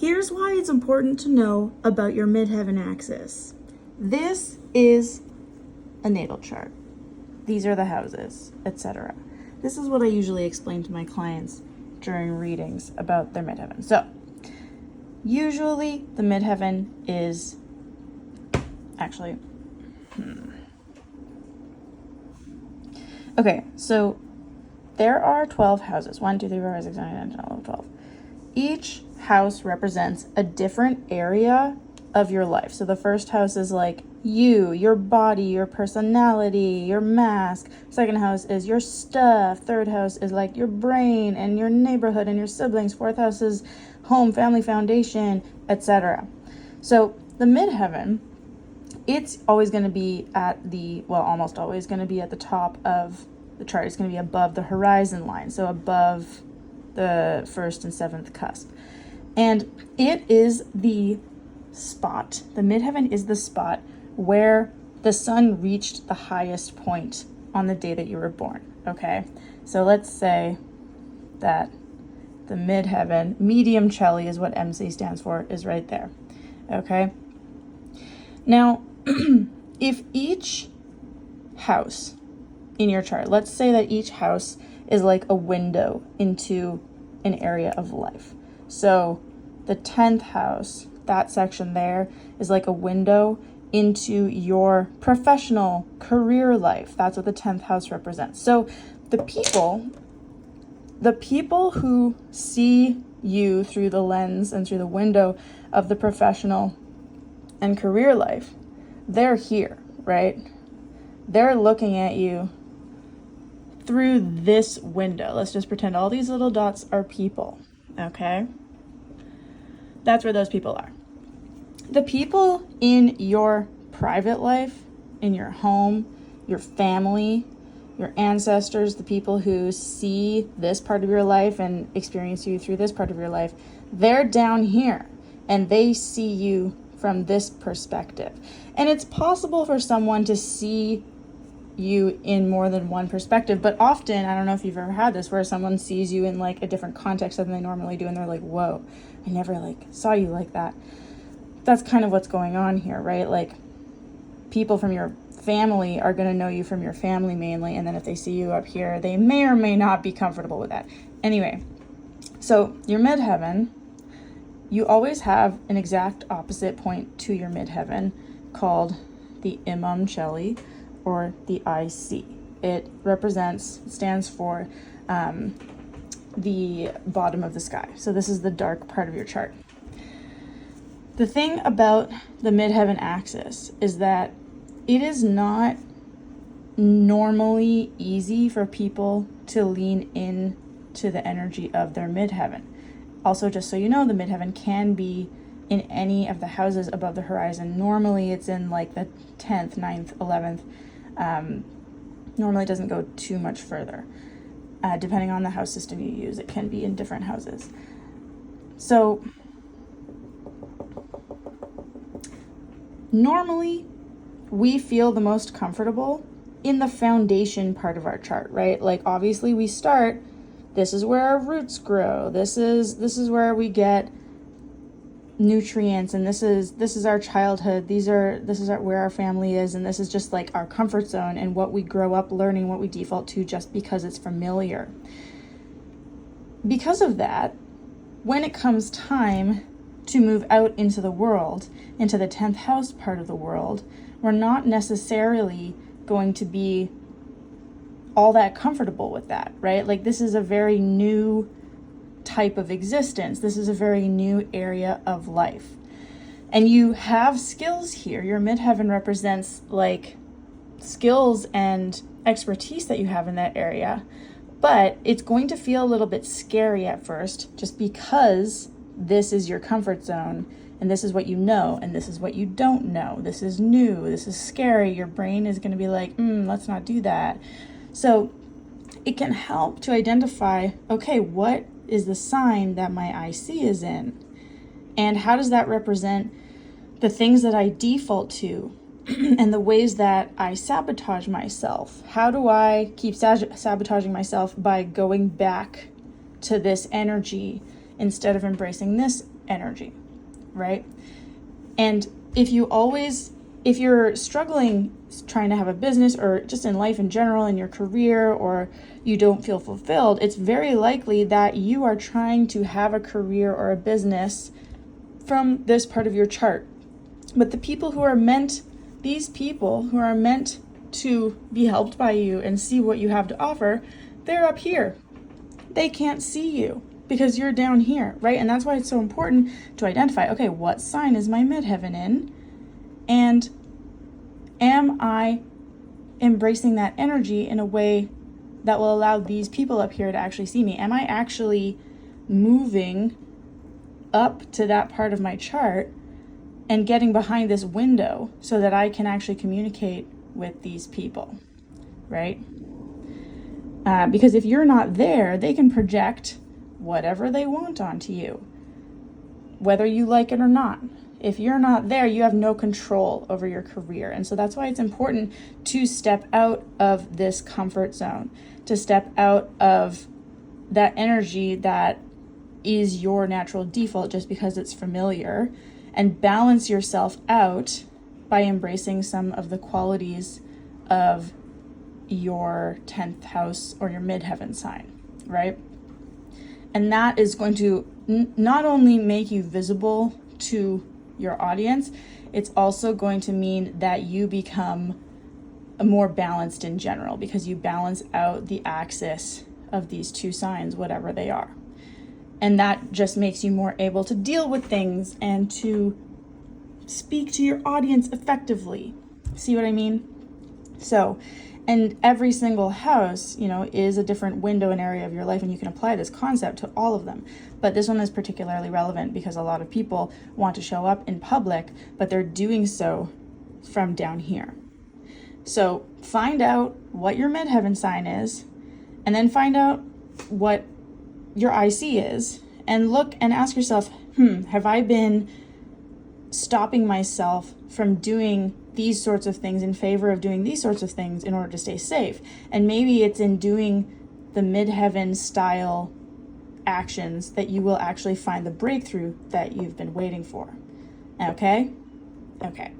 Here's why it's important to know about your midheaven axis. This is a natal chart. These are the houses, etc. This is what I usually explain to my clients during readings about their midheaven. So, usually the midheaven is actually... Okay, so there are 12 houses. 1, 2, 3, 4, 5, 6, 7, 8, 9, 10, 11, 12. Each house represents a different area of your life. So the first house is like you, your body, your personality, your mask. Second house is your stuff. Third house is like your brain and your neighborhood and your siblings. Fourth house is home, family, foundation, etc. So the midheaven, it's always going to be almost always going to be at the top of the chart. It's going to be above the horizon line, so above the first and seventh cusp. And it is the spot, the midheaven is the spot where the sun reached the highest point on the day that you were born, okay? So let's say that the midheaven, medium Celli is what MC stands for, is right there, okay? Now, if each house in your chart, let's say that each house is like a window into an area of life. So the 10th house, that section there, is like a window into your professional career life. That's what the 10th house represents. So the people who see you through the lens and through the window of the professional and career life, they're here, right? They're looking at you through this window. Let's just pretend all these little dots are people, okay? That's where those people are. The people in your private life, in your home, your family, your ancestors, the people who see this part of your life and experience you through this part of your life, they're down here and they see you from this perspective. And it's possible for someone to see you in more than one perspective, but often, I don't know if you've ever had this, where someone sees you in like a different context than they normally do, and they're like, whoa, I never like saw you like that. That's kind of what's going on here, right? Like, people from your family are going to know you from your family mainly, and then if they see you up here, they may or may not be comfortable with that. Anyway, so your midheaven, you always have an exact opposite point to your midheaven called the Imam Celli, or the IC. It stands for the bottom of the sky. So this is the dark part of your chart. The thing about the midheaven axis is that it is not normally easy for people to lean in to the energy of their midheaven. Also, just so you know, the midheaven can be in any of the houses above the horizon. Normally it's in like the 10th, 9th, 11th. Normally it doesn't go too much further. Depending on the house system you use, it can be in different houses. So normally we feel the most comfortable in the foundation part of our chart, right? Like, obviously we start, this is where our roots grow. This is where we get nutrients, and this is our childhood. This is where our family is, and this is just like our comfort zone and what we grow up learning, what we default to just because it's familiar. Because of that, when it comes time to move out into the world, into the 10th house part of the world, we're not necessarily going to be all that comfortable with that, right? Like, this is a very new type of existence. This is a very new area of life. And you have skills here. Your midheaven represents like skills and expertise that you have in that area. But it's going to feel a little bit scary at first, just because this is your comfort zone, and this is what you know, and this is what you don't know. This is new, this is scary. Your brain is going to be like, let's not do that. So it can help to identify, okay, what is the sign that my IC is in? And how does that represent the things that I default to and the ways that I sabotage myself? How do I keep sabotaging myself by going back to this energy instead of embracing this energy, right? And if you're struggling trying to have a business, or just in life in general, in your career, or you don't feel fulfilled, it's very likely that you are trying to have a career or a business from this part of your chart. But these people who are meant to be helped by you and see what you have to offer, they're up here. They can't see you because you're down here, right? And that's why it's so important to identify, okay, what sign is my midheaven in? And am I embracing that energy in a way that will allow these people up here to actually see me? Am I actually moving up to that part of my chart and getting behind this window so that I can actually communicate with these people, right? Because if you're not there, they can project whatever they want onto you, whether you like it or not. If you're not there, you have no control over your career. And so that's why it's important to step out of this comfort zone, to step out of that energy that is your natural default just because it's familiar, and balance yourself out by embracing some of the qualities of your 10th house or your midheaven sign, right? And that is going to not only make you visible to your audience, it's also going to mean that you become more balanced in general, because you balance out the axis of these two signs, whatever they are. And that just makes you more able to deal with things and to speak to your audience effectively. See what I mean? So, and every single house, is a different window and area of your life, and you can apply this concept to all of them. But this one is particularly relevant because a lot of people want to show up in public, but they're doing so from down here. So find out what your midheaven sign is, and then find out what your IC is, and look and ask yourself, have I been stopping myself from doing these sorts of things in favor of doing these sorts of things in order to stay safe? And maybe it's in doing the midheaven style actions that you will actually find the breakthrough that you've been waiting for. Okay? Okay.